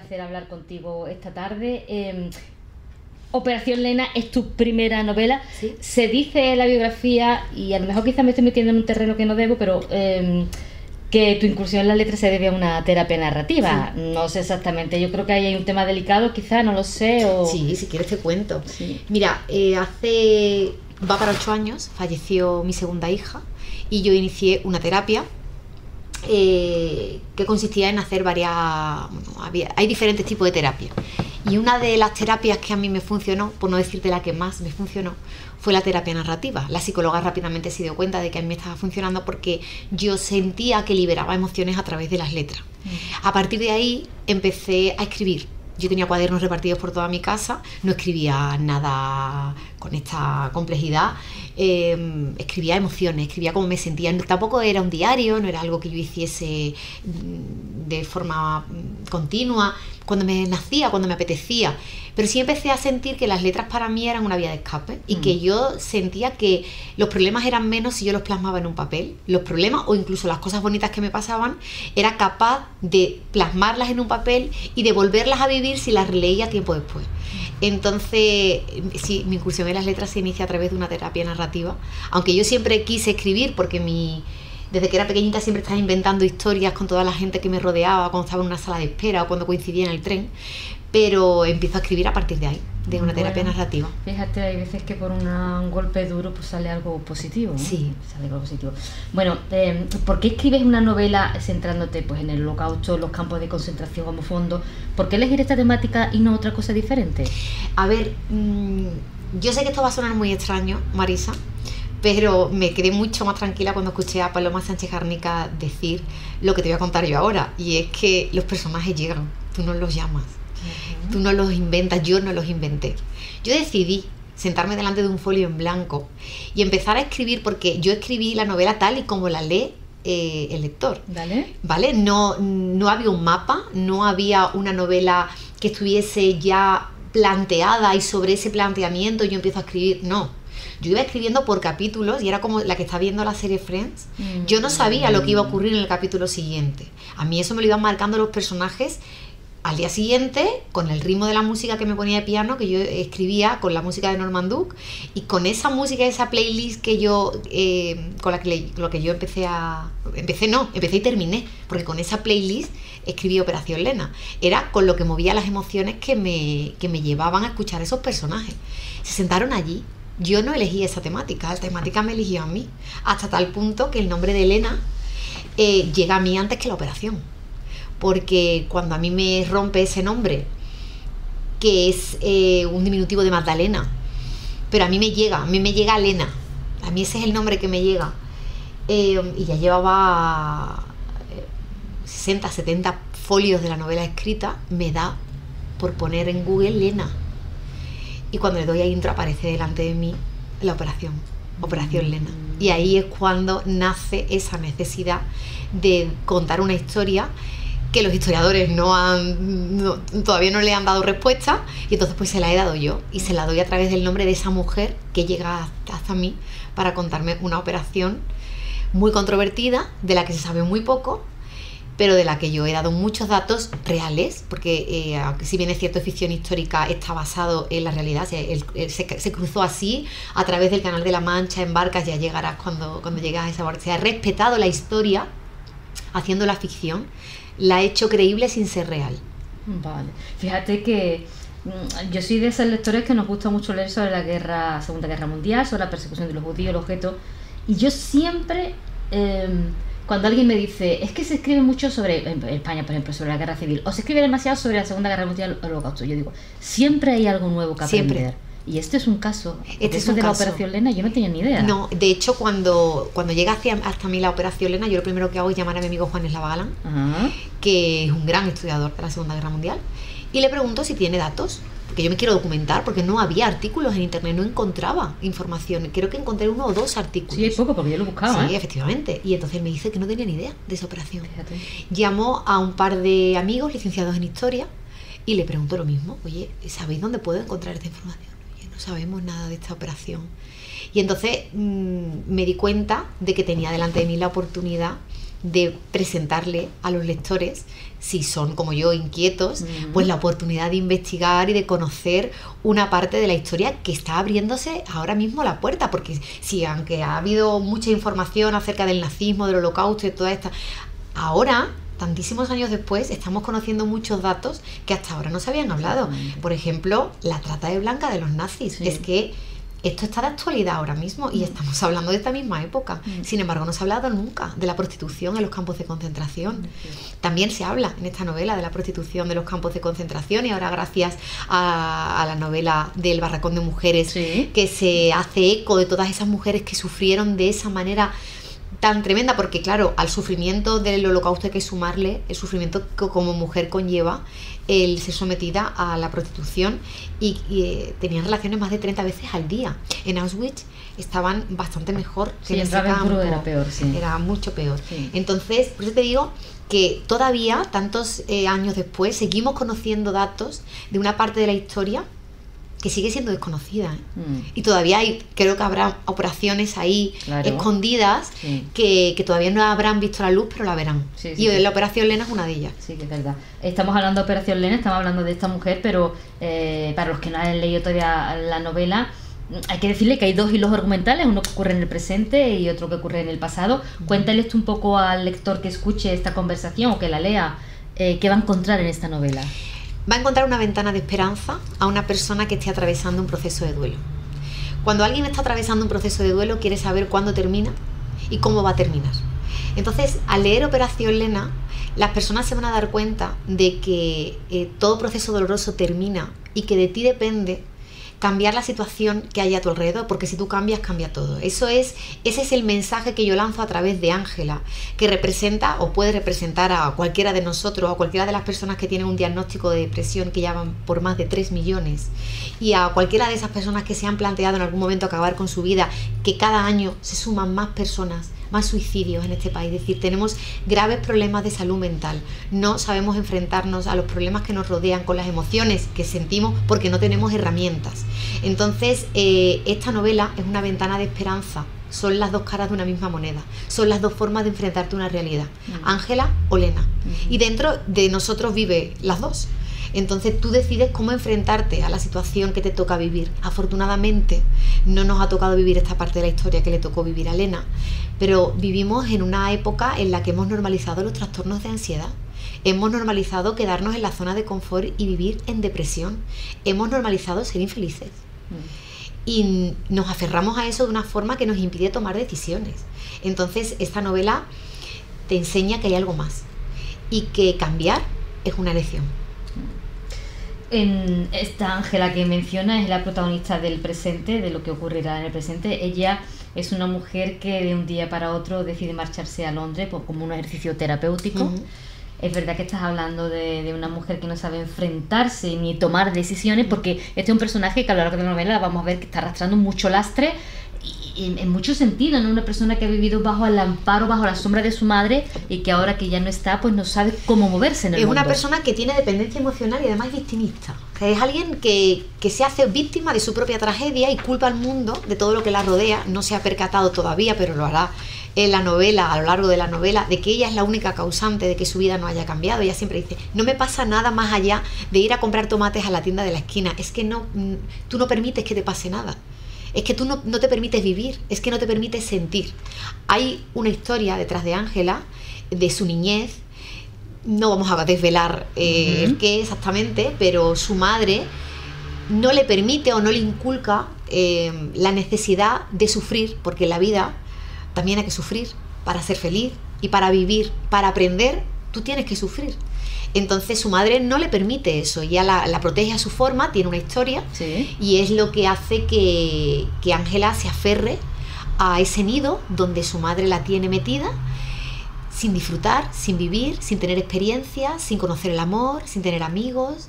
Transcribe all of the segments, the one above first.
placer hablar contigo esta tarde. Operación Lena es tu primera novela. ¿Sí? Se dice en la biografía, y a lo mejor quizás me estoy metiendo en un terreno que no debo, pero que tu incursión en la letra se debe a una terapia narrativa. Sí. No sé exactamente, yo creo que ahí hay un tema delicado, quizás, no lo sé. Sí, si quieres te cuento. Sí. Mira, va para 8 años, falleció mi segunda hija y yo inicié una terapia que consistía en hacer hay diferentes tipos de terapia. Y una de las terapias que a mí me funcionó, por no decirte la que más me funcionó, fue la terapia narrativa. La psicóloga rápidamente se dio cuenta de que a mí me estaba funcionando porque yo sentía que liberaba emociones a través de las letras. A partir de ahí empecé a escribir. Yo tenía cuadernos repartidos por toda mi casa, no escribía nada con esta complejidad, escribía emociones, escribía cómo me sentía. Tampoco era un diario, no era algo que yo hiciese de forma continua, cuando me nacía, cuando me apetecía, pero sí empecé a sentir que las letras para mí eran una vía de escape y que yo sentía que los problemas eran menos si yo los plasmaba en un papel. Los problemas o incluso las cosas bonitas que me pasaban, era capaz de plasmarlas en un papel y de volverlas a vivir si las releía tiempo después. Entonces, sí, mi incursión en las letras se inicia a través de una terapia narrativa, aunque yo siempre quise escribir porque desde que era pequeñita siempre estaba inventando historias con toda la gente que me rodeaba cuando estaba en una sala de espera o cuando coincidía en el tren, pero empiezo a escribir a partir de ahí, de una terapia narrativa. Fíjate, hay veces que por un golpe duro pues sale algo positivo, ¿no? Sí. Sale algo positivo. Bueno, ¿por qué escribes una novela centrándote pues en el Holocausto, los campos de concentración como fondo? ¿Por qué elegir esta temática y no otra cosa diferente? A ver, yo sé que esto va a sonar muy extraño, Marisa, pero me quedé mucho más tranquila cuando escuché a Paloma Sánchez Garnica decir lo que te voy a contar yo ahora, y es que los personajes llegan, tú no los llamas, tú no los inventas, yo no los inventé. Yo decidí sentarme delante de un folio en blanco y empezar a escribir, porque yo escribí la novela tal y como la lee el lector. ¿Vale? No había un mapa, no había una novela que estuviese ya planteada y sobre ese planteamiento yo empiezo a escribir, no. Yo iba escribiendo por capítulos y era como la que está viendo la serie Friends. Yo no sabía lo que iba a ocurrir en el capítulo siguiente. A mí eso me lo iban marcando los personajes al día siguiente, con el ritmo de la música que me ponía de piano, que yo escribía con la música de Norman Duke, y con esa música, esa playlist que yo con lo que yo empecé y terminé, porque con esa playlist escribí Operación Lena. Era con lo que movía las emociones que me llevaban a escuchar esos personajes. Se sentaron allí. Yo no elegí esa temática, la temática me eligió a mí, hasta tal punto que el nombre de Elena llega a mí antes que la operación, porque cuando a mí me rompe ese nombre, que es un diminutivo de Magdalena, pero a mí me llega Elena, a mí ese es el nombre que me llega, y ya llevaba 60, 70 folios de la novela escrita, me da por poner en Google Lena. Y cuando le doy a intro aparece delante de mí la Operación Lena. Y ahí es cuando nace esa necesidad de contar una historia que los historiadores todavía no le han dado respuesta, y entonces pues se la he dado yo, y se la doy a través del nombre de esa mujer que llega hasta mí para contarme una operación muy controvertida, de la que se sabe muy poco, pero de la que yo he dado muchos datos reales, porque aunque si bien es cierto, ficción histórica, está basado en la realidad. Se cruzó así a través del Canal de la Mancha en barcas, ya llegarás cuando llegas a esa parte. Se ha respetado la historia haciendo la ficción, la ha hecho creíble sin ser real. Vale, fíjate que yo soy de esos lectores que nos gusta mucho leer sobre la Segunda Guerra Mundial, sobre la persecución de los judíos, el objeto, y yo siempre... cuando alguien me dice, es que se escribe mucho sobre, en España por ejemplo, sobre la guerra civil, o se escribe demasiado sobre la Segunda Guerra Mundial o el Holocausto, yo digo, siempre hay algo nuevo que aprender. Siempre. Y este es un caso. Este es la Operación Lena yo no tenía ni idea. No, de hecho, cuando llega hasta mí la Operación Lena, yo lo primero que hago es llamar a mi amigo Juan Eslava Galán, que es un gran estudiador de la Segunda Guerra Mundial, y le pregunto si tiene datos, porque yo me quiero documentar, porque no había artículos en internet, no encontraba información. Creo que encontré 1 o 2 artículos. Sí, hay poco, porque yo lo buscaba. Sí, efectivamente. Y entonces me dice que no tenía ni idea de esa operación. Fíjate. Llamó a un par de amigos licenciados en historia y le preguntó lo mismo. Oye, ¿sabéis dónde puedo encontrar esta información? Oye, no sabemos nada de esta operación. Y entonces me di cuenta de que tenía delante de mí la oportunidad de presentarle a los lectores, si son como yo inquietos, pues la oportunidad de investigar y de conocer una parte de la historia que está abriéndose ahora mismo la puerta, porque sí, aunque ha habido mucha información acerca del nazismo, del holocausto y toda esta, ahora, tantísimos años después, estamos conociendo muchos datos que hasta ahora no se habían hablado. Por ejemplo, la trata de blancas de los nazis. Es que esto está de actualidad ahora mismo y estamos hablando de esta misma época. Sin embargo, no se ha hablado nunca de la prostitución en los campos de concentración. También se habla en esta novela de la prostitución de los campos de concentración, y ahora gracias a la novela del Barracón de Mujeres, que se hace eco de todas esas mujeres que sufrieron de esa manera tan tremenda, porque claro, al sufrimiento del holocausto hay que sumarle el sufrimiento que como mujer conlleva el ser sometida a la prostitución, y tenían relaciones más de 30 veces al día. En Auschwitz estaban bastante mejor que en ese campo. Era peor, era mucho peor. Entonces, por eso te digo que todavía, tantos años después, seguimos conociendo datos de una parte de la historia que sigue siendo desconocida, y todavía creo que habrá operaciones ahí escondidas que todavía no habrán visto la luz, pero la verán. La Operación Lena es una de ellas. Sí, que es verdad. Estamos hablando de Operación Lena, estamos hablando de esta mujer, pero para los que no han leído todavía la novela, hay que decirle que hay dos hilos argumentales, uno que ocurre en el presente y otro que ocurre en el pasado. Cuéntale esto un poco al lector que escuche esta conversación o que la lea, qué va a encontrar en esta novela. Va a encontrar una ventana de esperanza a una persona que esté atravesando un proceso de duelo. Cuando alguien está atravesando un proceso de duelo, quiere saber cuándo termina y cómo va a terminar. Entonces, al leer Operación Lena, las personas se van a dar cuenta de que todo proceso doloroso termina y que de ti depende cambiar la situación que hay a tu alrededor, porque si tú cambias, cambia todo. Ese es el mensaje que yo lanzo a través de Ángela, que representa o puede representar a cualquiera de nosotros, a cualquiera de las personas que tienen un diagnóstico de depresión, que ya van por más de 3 millones, y a cualquiera de esas personas que se han planteado en algún momento acabar con su vida, que cada año se suman más personas, más suicidios en este país. Es decir, tenemos graves problemas de salud mental. No sabemos enfrentarnos a los problemas que nos rodean con las emociones que sentimos porque no tenemos herramientas. Entonces, esta novela es una ventana de esperanza. Son las dos caras de una misma moneda. Son las dos formas de enfrentarte a una realidad. Ángela o Lena. Y dentro de nosotros vive las dos. Entonces tú decides cómo enfrentarte a la situación que te toca vivir. Afortunadamente no nos ha tocado vivir esta parte de la historia que le tocó vivir a Lena, pero vivimos en una época en la que hemos normalizado los trastornos de ansiedad. Hemos normalizado quedarnos en la zona de confort y vivir en depresión. Hemos normalizado ser infelices. Y nos aferramos a eso de una forma que nos impide tomar decisiones. Entonces esta novela te enseña que hay algo más y que cambiar es una elección. En esta Ángela que menciona es la protagonista del presente, de lo que ocurrirá en el presente. Ella es una mujer que de un día para otro decide marcharse a Londres como un ejercicio terapéutico. Es verdad que estás hablando de una mujer que no sabe enfrentarse ni tomar decisiones, porque este es un personaje que a lo largo de la novela vamos a ver que está arrastrando mucho lastre y en muchos sentidos, ¿no? Una persona que ha vivido bajo el amparo, bajo la sombra de su madre, y que ahora que ya no está, pues no sabe cómo moverse en el mundo. Es una persona que tiene dependencia emocional y además es victimista. O sea, es alguien que se hace víctima de su propia tragedia y culpa al mundo de todo lo que la rodea. No se ha percatado todavía, pero lo hará en la novela, a lo largo de la novela, de que ella es la única causante de que su vida no haya cambiado. Ella siempre dice, no me pasa nada más allá de ir a comprar tomates a la tienda de la esquina. Es que no, tú no permites que te pase nada. Es que tú no te permites vivir, es que no te permites sentir. Hay una historia detrás de Ángela, de su niñez. No vamos a desvelar el qué exactamente, pero su madre no le permite o no le inculca la necesidad de sufrir, porque en la vida también hay que sufrir para ser feliz y para vivir, para aprender, tú tienes que sufrir. Entonces su madre no le permite eso, ella la protege a su forma, tiene una historia, y es lo que hace que Ángela se aferre a ese nido donde su madre la tiene metida, sin disfrutar, sin vivir, sin tener experiencia, sin conocer el amor, sin tener amigos.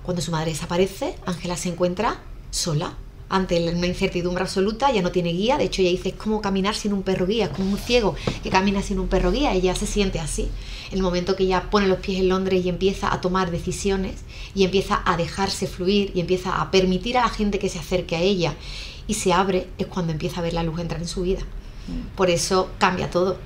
Cuando su madre desaparece, Ángela se encuentra sola, ante una incertidumbre absoluta, ya no tiene guía. De hecho ella dice, es como caminar sin un perro guía, es como un ciego que camina sin un perro guía. Ella se siente así. El momento que ella pone los pies en Londres y empieza a tomar decisiones y empieza a dejarse fluir y empieza a permitir a la gente que se acerque a ella y se abre, es cuando empieza a ver la luz entrar en su vida. Por eso cambia todo.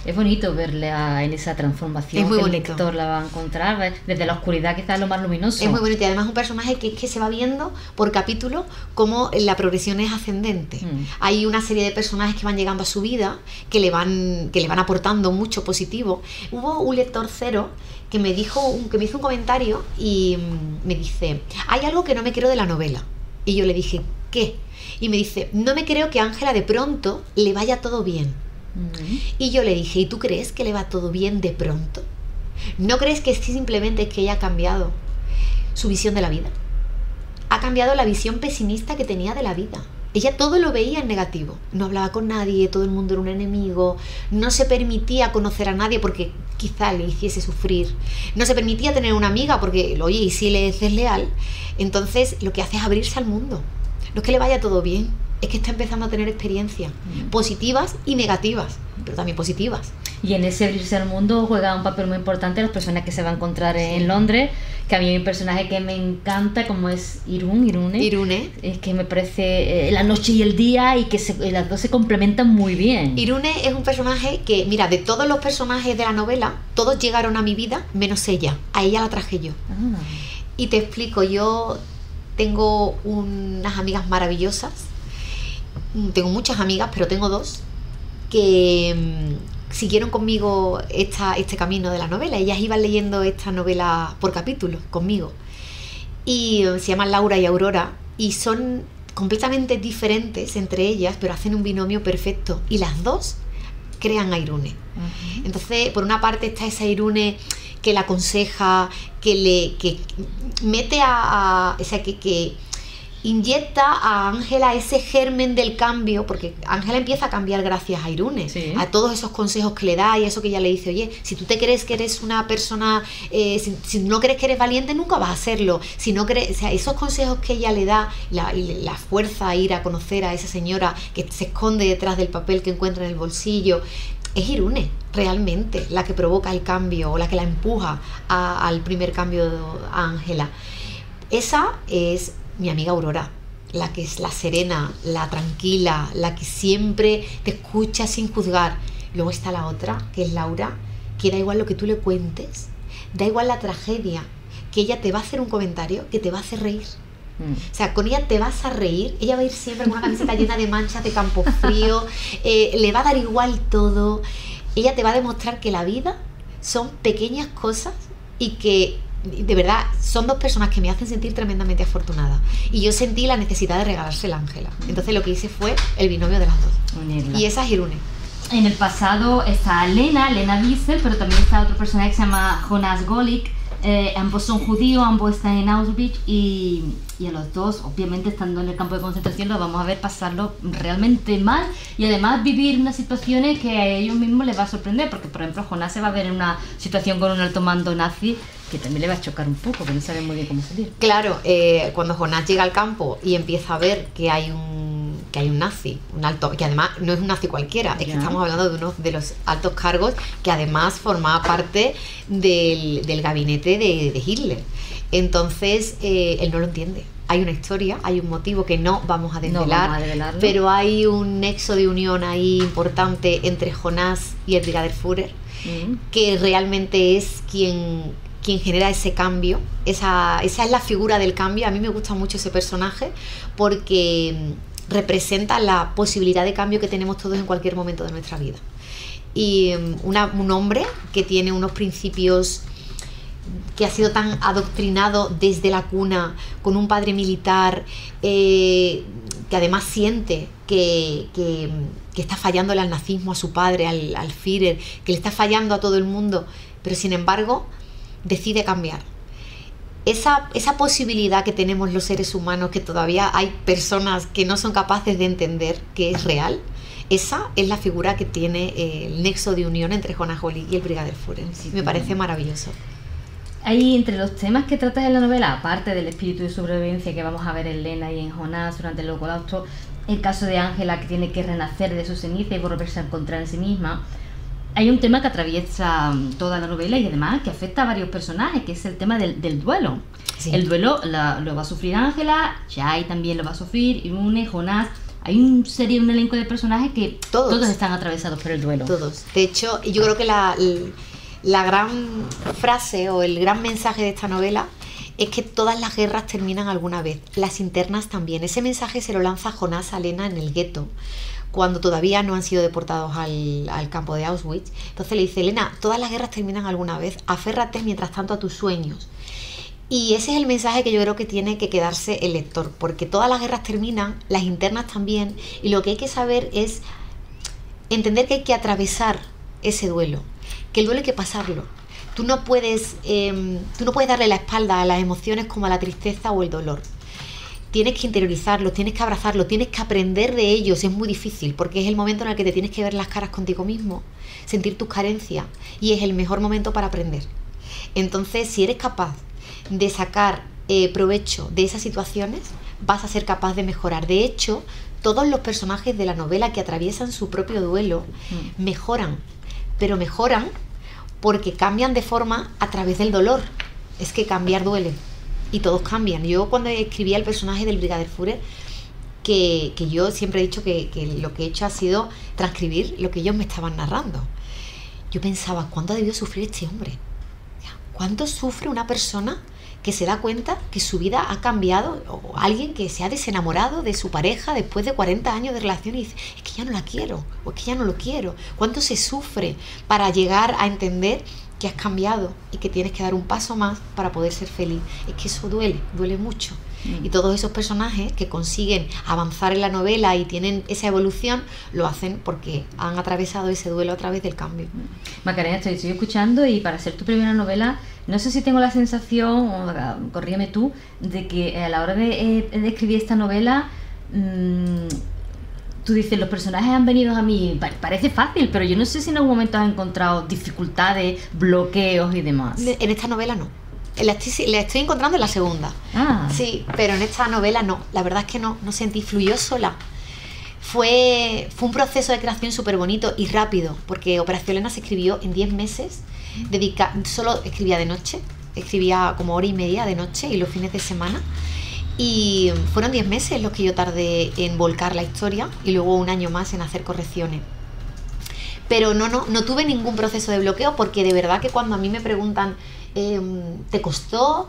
Es bonito verla en esa transformación. Es muy que el bonito. lector la va a encontrar desde la oscuridad, quizás lo más luminoso. Es muy bonito y además un personaje que es que se va viendo por capítulo como la progresión es ascendente. Hay una serie de personajes que van llegando a su vida que le van aportando mucho positivo. Hubo un lector cero que me hizo un comentario y me dice: hay algo que no me creo de la novela. Y yo le dije: ¿qué? Y me dice: no me creo que a Ángela de pronto le vaya todo bien. Y yo le dije: ¿y tú crees que le va todo bien de pronto? ¿No crees que simplemente es que ella ha cambiado su visión de la vida? Ha cambiado la visión pesimista que tenía de la vida. Ella todo lo veía en negativo. No hablaba con nadie, todo el mundo era un enemigo. No se permitía conocer a nadie porque quizá le hiciese sufrir. No se permitía tener una amiga porque, oye, ¿y si le es desleal? Entonces lo que hace es abrirse al mundo. No es que le vaya todo bien, es que está empezando a tener experiencias positivas y negativas, pero también positivas. Y en ese abrirse al mundo juega un papel muy importante las personas que se va a encontrar en Londres, que a mí hay un personaje que me encanta, como es Irune. Es que me parece la noche y el día, y que las dos se complementan muy bien. Irune es un personaje que, mira, de todos los personajes de la novela, todos llegaron a mi vida menos ella. A ella la traje yo. Y te explico, yo tengo unas amigas maravillosas. Tengo muchas amigas, pero tengo dos que siguieron conmigo este camino de la novela. Ellas iban leyendo esta novela por capítulos conmigo. Y se llaman Laura y Aurora. Y son completamente diferentes entre ellas, pero hacen un binomio perfecto. Y las dos crean a Irune. Entonces, por una parte está esa Irune que la aconseja, que mete o sea, que inyecta a Ángela ese germen del cambio, porque Ángela empieza a cambiar gracias a Irune, a todos esos consejos que le da y eso que ella le dice: oye, si tú te crees que eres una persona, si no crees que eres valiente, nunca vas a serlo. Si no crees, o sea, esos consejos que ella le da, la fuerza a ir a conocer a esa señora que se esconde detrás del papel que encuentra en el bolsillo. Es Irune realmente la que provoca el cambio o la que la empuja al primer cambio a Ángela. Esa es mi amiga Aurora, la que es la serena, la tranquila, la que siempre te escucha sin juzgar. Luego está la otra, que es Laura, que da igual lo que tú le cuentes, da igual la tragedia, que ella te va a hacer un comentario que te va a hacer reír. O sea, con ella te vas a reír. Ella va a ir siempre con una camiseta llena de manchas de campo frío, le va a dar igual todo. Ella te va a demostrar que la vida son pequeñas cosas y que de verdad son dos personas que me hacen sentir tremendamente afortunada. Y yo sentí la necesidad de regalársela a Ángela. Entonces lo que hice fue el binomio de las dos. Unirla. Y esa es Irune. En el pasado está Lena Wiesel, pero también está otro personaje que se llama Jonas Golik. Ambos son judíos, ambos están en Auschwitz y a los dos, obviamente estando en el campo de concentración, los vamos a ver pasarlo realmente mal y además vivir unas situaciones que a ellos mismos les va a sorprender, porque por ejemplo Jonás se va a ver en una situación con un alto mando nazi que también le va a chocar un poco, que no sabe muy bien cómo salir. Claro, cuando Jonás llega al campo y empieza a ver que hay un nazi, un alto, que además no es un nazi cualquiera, es que estamos hablando de uno de los altos cargos que además formaba parte del gabinete de Hitler. Entonces él no lo entiende. Hay una historia, hay un motivo que no vamos a desvelar, pero hay un nexo de unión ahí importante entre Jonás y el Brigadier Führer, que realmente es quien genera ese cambio. Esa es la figura del cambio. A mí me gusta mucho ese personaje porque representa la posibilidad de cambio que tenemos todos en cualquier momento de nuestra vida. Y un hombre que tiene unos principios, que ha sido tan adoctrinado desde la cuna, con un padre militar, que además siente que está fallándole al nazismo, a su padre, al Führer, que le está fallando a todo el mundo, pero sin embargo decide cambiar. Esa posibilidad que tenemos los seres humanos, que todavía hay personas que no son capaces de entender que es real, esa es la figura que tiene el nexo de unión entre Jonas Golik y el Brigadier Führer. Me parece maravilloso. Hay entre los temas que tratas en la novela, aparte del espíritu de sobrevivencia que vamos a ver en Lena y en Jonás durante el Holocausto, el caso de Ángela, que tiene que renacer de su ceniza y volverse a encontrar en sí misma. Hay un tema que atraviesa toda la novela y además que afecta a varios personajes, que es el tema del duelo. Sí. El duelo lo va a sufrir Ángela, Jai también lo va a sufrir, Irune, Jonás. hay un elenco de personajes que todos están atravesados por el duelo. Todos. De hecho, yo creo que la gran frase o el gran mensaje de esta novela es que todas las guerras terminan alguna vez, las internas también. Ese mensaje se lo lanza Jonás a Lena en el gueto, cuando todavía no han sido deportados al campo de Auschwitz. Entonces le dice: Lena, todas las guerras terminan alguna vez, aférrate mientras tanto a tus sueños. Y ese es el mensaje que yo creo que tiene que quedarse el lector, porque todas las guerras terminan, las internas también, y lo que hay que saber es entender que hay que atravesar ese duelo, que el duelo hay que pasarlo. Tú no puedes darle la espalda a las emociones como a la tristeza o el dolor. Tienes que interiorizarlos, tienes que abrazarlos, tienes que aprender de ellos. Es muy difícil porque es el momento en el que te tienes que ver las caras contigo mismo, sentir tus carencias, y es el mejor momento para aprender. Entonces, si eres capaz de sacar provecho de esas situaciones, vas a ser capaz de mejorar. De hecho, todos los personajes de la novela que atraviesan su propio duelo mejoran, pero mejoran porque cambian de forma a través del dolor. Es que cambiar duele y todos cambian. Yo cuando escribía el personaje del Brigadier Führer, que yo siempre he dicho que lo que he hecho ha sido transcribir lo que ellos me estaban narrando, yo pensaba: ¿cuánto ha debido sufrir este hombre? ¿Cuánto sufre una persona que se da cuenta que su vida ha cambiado, o alguien que se ha desenamorado de su pareja después de 40 años de relación y dice: es que ya no la quiero, o es que ya no lo quiero? ¿Cuánto se sufre para llegar a entender que has cambiado y que tienes que dar un paso más para poder ser feliz? Es que eso duele mucho. Y todos esos personajes que consiguen avanzar en la novela y tienen esa evolución, lo hacen porque han atravesado ese duelo a través del cambio. Macarena, estoy escuchando, y para ser tu primera novela, no sé si tengo la sensación, o corrígeme tú, de que a la hora de escribir esta novela, tú dices: los personajes han venido a mí, parece fácil, pero yo no sé si en algún momento has encontrado dificultades, bloqueos y demás. En esta novela no. La estoy encontrando en la segunda. Sí, pero en esta novela no. La verdad es que no sentí, fluyó sola. Fue un proceso de creación súper bonito y rápido, porque Operación Lena se escribió en 10 meses. Solo escribía de noche, escribía como 1 hora y media de noche y los fines de semana. Y fueron 10 meses los que yo tardé en volcar la historia, y luego 1 año más en hacer correcciones. Pero no tuve ningún proceso de bloqueo, porque de verdad que cuando a mí me preguntan: ¿te costó?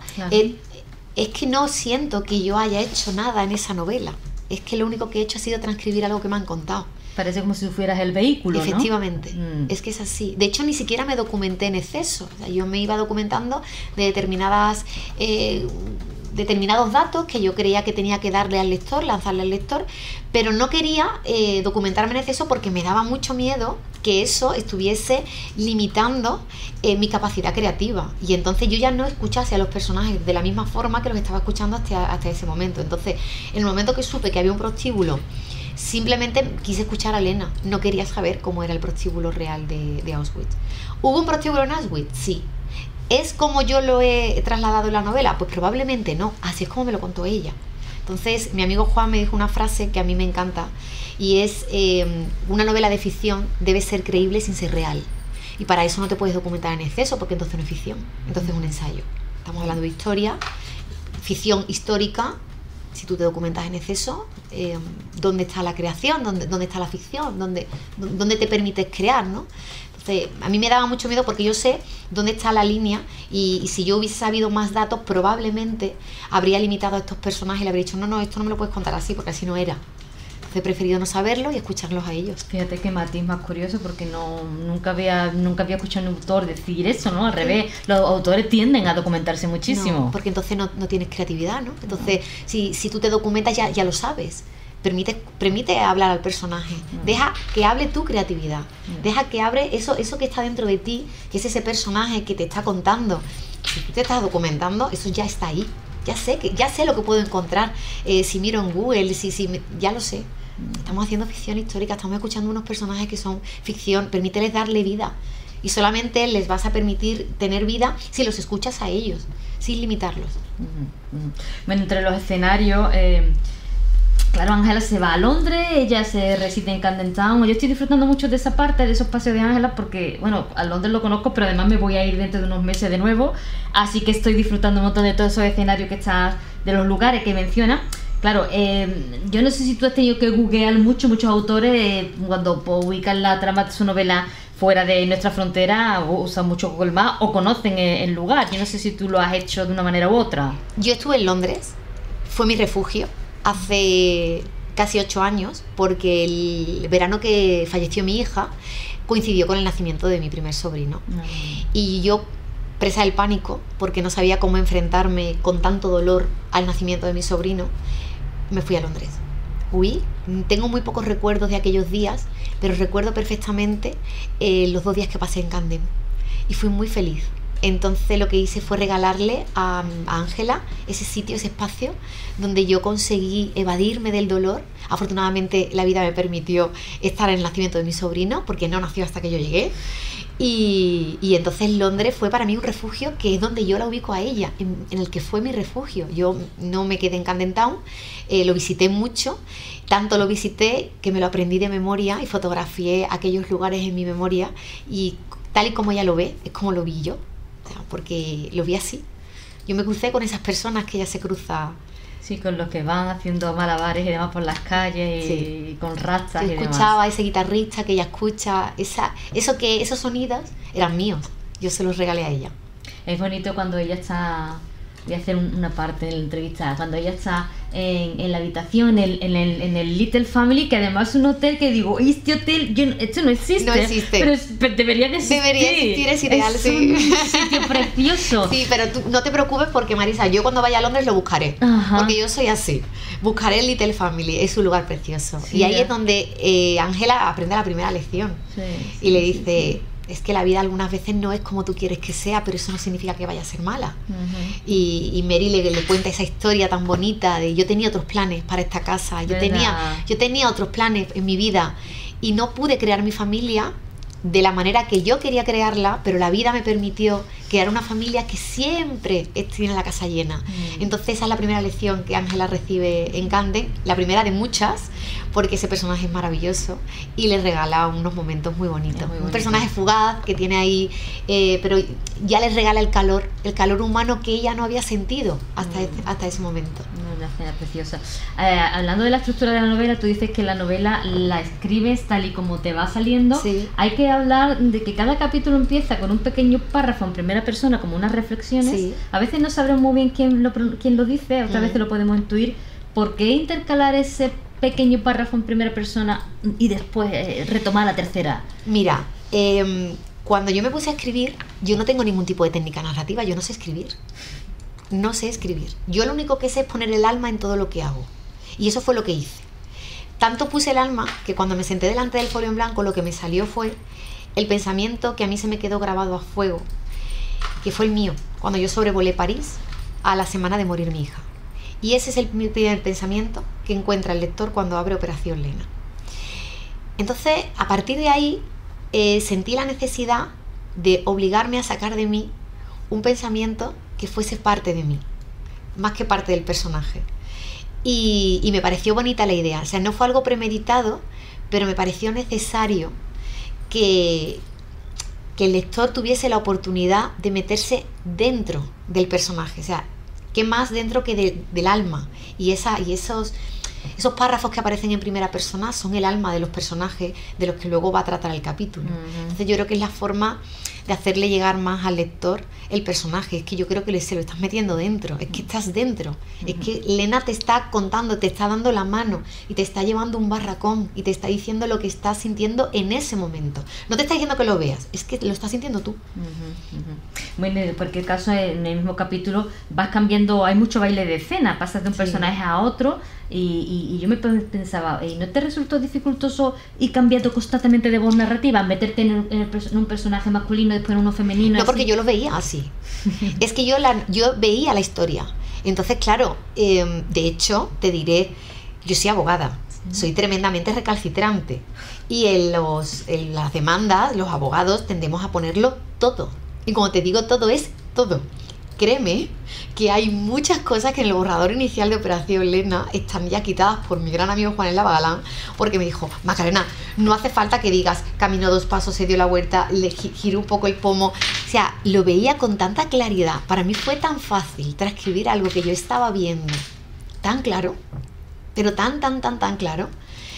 Es que no siento que yo haya hecho nada en esa novela. Es que lo único que he hecho ha sido transcribir algo que me han contado. Parece como si fueras el vehículo, ¿no? Efectivamente, es que es así. De hecho, ni siquiera me documenté en exceso. O sea, yo me iba documentando de determinados datos que yo creía que tenía que darle al lector, lanzarle al lector, pero no quería documentarme en exceso porque me daba mucho miedo que eso estuviese limitando mi capacidad creativa, y entonces yo ya no escuchase a los personajes de la misma forma que los estaba escuchando hasta ese momento. Entonces, en el momento que supe que había un prostíbulo, simplemente quise escuchar a Lena, no quería saber cómo era el prostíbulo real de Auschwitz. ¿Hubo un prostíbulo en Auschwitz? Sí. ¿Es como yo lo he trasladado en la novela? Pues probablemente no, así es como me lo contó ella. Entonces, mi amigo Juan me dijo una frase que a mí me encanta, y es: una novela de ficción debe ser creíble sin ser real. Y para eso no te puedes documentar en exceso, porque entonces no es ficción, entonces es un ensayo. Estamos hablando de historia, ficción histórica. Si tú te documentas en exceso, ¿dónde está la creación? ¿Dónde está la ficción? ¿Dónde te permites crear, no? Entonces, a mí me daba mucho miedo porque yo sé dónde está la línea, y si yo hubiese sabido más datos, probablemente habría limitado a estos personajes y le habría dicho: no, esto no me lo puedes contar así, porque así no era. Entonces he preferido no saberlo y escucharlos a ellos. Fíjate qué matiz más curioso, porque nunca había escuchado a un autor decir eso, ¿no? Al revés, los autores tienden a documentarse muchísimo. No, porque entonces no tienes creatividad, ¿no? Entonces, si tú te documentas ya lo sabes. Permite hablar al personaje, deja que hable tu creatividad, deja que hable eso que está dentro de ti, que es ese personaje que te está contando. Si tú te estás documentando, eso ya está ahí. Ya sé lo que puedo encontrar. Si miro en Google, ya lo sé. Estamos haciendo ficción histórica, estamos escuchando unos personajes que son ficción. Permíteles darle vida, y solamente les vas a permitir tener vida si los escuchas a ellos, sin limitarlos. Bueno, entre los escenarios, claro, Ángela se va a Londres, ella se reside en Camden Town. Yo estoy disfrutando mucho de esa parte, de esos paseos de Ángela, porque, bueno, a Londres lo conozco, pero además me voy a ir dentro de unos meses de nuevo, así que estoy disfrutando un montón de todos esos escenarios que estás, de los lugares que menciona. Claro, yo no sé si tú has tenido que googlear muchos autores cuando publican la trama de su novela fuera de nuestra frontera, usan mucho Google Maps o conocen el lugar. Yo no sé si tú lo has hecho de una manera u otra. Yo estuve en Londres, fue mi refugio hace casi 8 años, porque el verano que falleció mi hija coincidió con el nacimiento de mi primer sobrino. Y yo, presa del pánico, porque no sabía cómo enfrentarme con tanto dolor al nacimiento de mi sobrino, me fui a Londres. Huí. Tengo muy pocos recuerdos de aquellos días, pero recuerdo perfectamente los 2 días que pasé en Camden. Y fui muy feliz. Entonces lo que hice fue regalarle a Ángela ese sitio, ese espacio donde yo conseguí evadirme del dolor. Afortunadamente la vida me permitió estar en el nacimiento de mi sobrino, porque no nació hasta que yo llegué. Y entonces Londres fue para mí un refugio, que es donde yo la ubico a ella, en el que fue mi refugio. Yo no me quedé en Camden Town, lo visité mucho, tanto lo visité que me lo aprendí de memoria y fotografié aquellos lugares en mi memoria, y tal y como ella lo ve, es como lo vi yo, o sea, porque lo vi así. Yo me crucé con esas personas que ella se cruza. Sí, con los que van haciendo malabares y demás por las calles, sí, y con rastas y demás. Escuchaba a ese guitarrista que ella escucha, esos sonidos eran míos, yo se los regalé a ella. Es bonito cuando ella está, voy a hacer una parte de la entrevista, cuando ella está en la habitación, en el Little Family, que además es un hotel que digo, este hotel, esto no existe. No existe. Pero debería de existir. Debería existir, es ideal, sí. Un sitio precioso. Sí, pero tú no te preocupes, porque Marisa, yo cuando vaya a Londres lo buscaré. Ajá. Porque yo soy así. Buscaré el Little Family, es un lugar precioso. Sí, y ahí es donde Ángela aprende la primera lección. Sí, y le dice... Es que la vida algunas veces no es como tú quieres que sea, pero eso no significa que vaya a ser mala. Y Mary le cuenta esa historia tan bonita de: yo tenía otros planes para esta casa, yo tenía otros planes en mi vida, y no pude crear mi familia de la manera que yo quería crearla, pero la vida me permitió crear una familia que siempre tiene la casa llena. Entonces esa es la primera lección que Ángela recibe en Camden, la primera de muchas, porque ese personaje es maravilloso y le regala unos momentos muy bonitos. Muy bonito. Un personaje fugaz que tiene ahí, pero ya les regala el calor humano que ella no había sentido hasta ese momento. Una escena preciosa. Hablando de la estructura de la novela, tú dices que la novela la escribes tal y como te va saliendo. Sí. Hay que hablar de que cada capítulo empieza con un pequeño párrafo en primera persona, como unas reflexiones. Sí. A veces no sabremos muy bien quién lo dice, otras veces lo podemos intuir. ¿Por qué intercalar ese pequeño párrafo en primera persona y después retomar la tercera? Mira, cuando yo me puse a escribir, yo no tengo ningún tipo de técnica narrativa, yo no sé escribir. No sé escribir. Yo lo único que sé es poner el alma en todo lo que hago. Y eso fue lo que hice. Tanto puse el alma que cuando me senté delante del folio en blanco, lo que me salió fue el pensamiento que a mí se me quedó grabado a fuego, que fue el mío, cuando yo sobrevolé París a la semana de morir mi hija. Y ese es mi primer pensamiento que encuentra el lector cuando abre Operación Lena. Entonces, a partir de ahí, sentí la necesidad de obligarme a sacar de mí un pensamiento que fuese parte de mí, más que parte del personaje. Y me pareció bonita la idea. O sea, no fue algo premeditado, pero me pareció necesario que el lector tuviese la oportunidad de meterse dentro del personaje. O sea, ¿qué más dentro que del alma? Y esos párrafos que aparecen en primera persona son el alma de los personajes de los que luego va a tratar el capítulo. Entonces yo creo que es la forma de hacerle llegar más al lector el personaje. Es que yo creo que se lo estás metiendo dentro, es que estás dentro, es que Lena te está contando, te está dando la mano y te está llevando un barracón y te está diciendo lo que estás sintiendo en ese momento. No te está diciendo que lo veas, es que lo estás sintiendo tú. Bueno, en cualquier caso, en el mismo capítulo vas cambiando, hay mucho baile de escena, pasas de un personaje a otro. Y yo me pensaba, ¿y no te resultó dificultoso ir cambiando constantemente de voz narrativa? Meterte en un personaje masculino y después en uno femenino. No, porque yo lo veía así. Es que yo veía la historia. Entonces, claro, de hecho, te diré, yo soy abogada, soy tremendamente recalcitrante. Y en las demandas, los abogados tendemos a ponerlo todo. Y como te digo, todo es todo. Créeme que hay muchas cosas que en el borrador inicial de Operación Lena están ya quitadas por mi gran amigo Juan El Bagalán, porque me dijo: Macarena, no hace falta que digas caminó 2 pasos, se dio la vuelta, le giró un poco el pomo. O sea, lo veía con tanta claridad. Para mí fue tan fácil transcribir algo que yo estaba viendo tan claro, pero tan claro,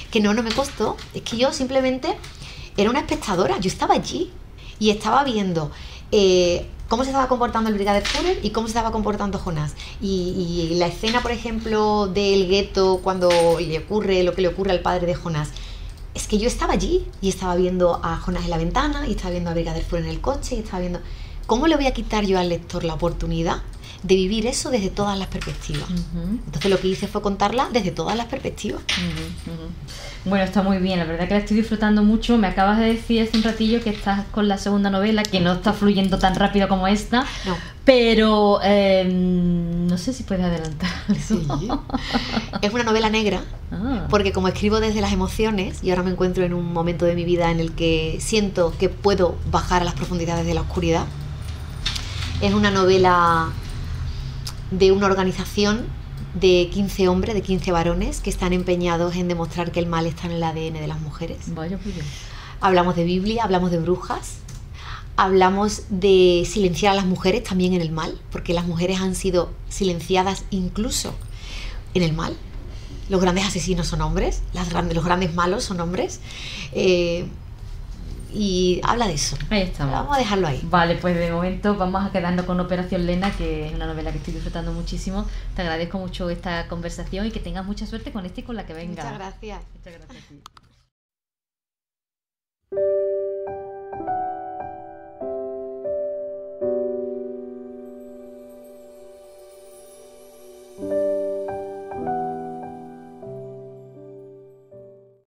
que no me costó. Es que yo simplemente era una espectadora, yo estaba allí y estaba viendo cómo se estaba comportando el Brigadier Führer y cómo se estaba comportando Jonás. Y la escena, por ejemplo, del gueto, cuando le ocurre lo que le ocurre al padre de Jonás, es que yo estaba allí y estaba viendo a Jonás en la ventana y estaba viendo a Brigadier Führer en el coche y estaba viendo... ¿Cómo le voy a quitar yo al lector la oportunidad de vivir eso desde todas las perspectivas? Entonces lo que hice fue contarla desde todas las perspectivas. Bueno, está muy bien, la verdad que la estoy disfrutando mucho. Me acabas de decir hace un ratillo que estás con la segunda novela, que no está fluyendo tan rápido como esta, No. Pero no sé si puedes adelantar eso. Sí. Es una novela negra, porque como escribo desde las emociones y ahora me encuentro en un momento de mi vida en el que siento que puedo bajar a las profundidades de la oscuridad. Es una novela de una organización de 15 hombres, de 15 varones que están empeñados en demostrar que el mal está en el ADN de las mujeres. Vaya, pues. Hablamos de Biblia, hablamos de brujas, hablamos de silenciar a las mujeres también en el mal, porque las mujeres han sido silenciadas incluso en el mal. Los grandes asesinos son hombres, los grandes malos son hombres. Y habla de eso. Ahí estamos. Vamos a dejarlo ahí. Vale, pues de momento vamos a quedarnos con Operación Lena, que es una novela que estoy disfrutando muchísimo. Te agradezco mucho esta conversación y que tengas mucha suerte con esta y con la que venga. Muchas gracias. Muchas gracias a ti.